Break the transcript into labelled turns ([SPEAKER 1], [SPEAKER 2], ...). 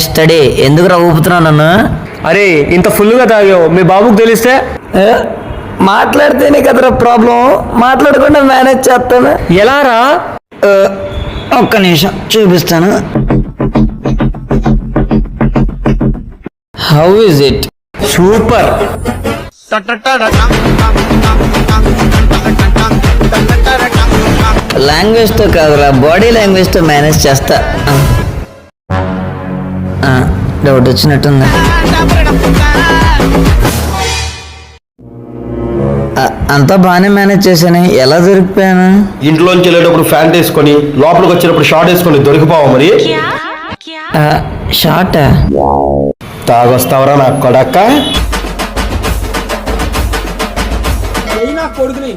[SPEAKER 1] Study ఎందుకురా ఊపుతున్నావు నన్ను?
[SPEAKER 2] అరే ఇంత ఫుల్గా తాగావు మీ బాబుకి తెలిస్తే?
[SPEAKER 1] మాట్లాడితేనే కదరా ప్రాబ్లం, మాట్లాడకుండా మేనేజ్ చేస్తాను.
[SPEAKER 2] ఎలా రా?
[SPEAKER 1] ఒక్క నిమిషం చూపిస్తాను. How is it?
[SPEAKER 2] Super.
[SPEAKER 1] Language తో కాదురా, బాడీ లాంగ్వేజ్ తో మేనేజ్ చేస్తా. డౌట్ వచ్చినట్టుంది. అంతా బాగానే మేనేజ్ చేశాను, ఎలా దొరికిపోయాను?
[SPEAKER 3] ఇంట్లోంచి వెళ్ళేటప్పుడు ప్యాంట్ వేసుకొని లోపలికి వచ్చినప్పుడు షార్ట్ వేసుకొని దొరికిపోవా మరి?
[SPEAKER 1] షార్ట్
[SPEAKER 3] తాగొస్తావరా నా కొడక్క?
[SPEAKER 4] కొడుకుని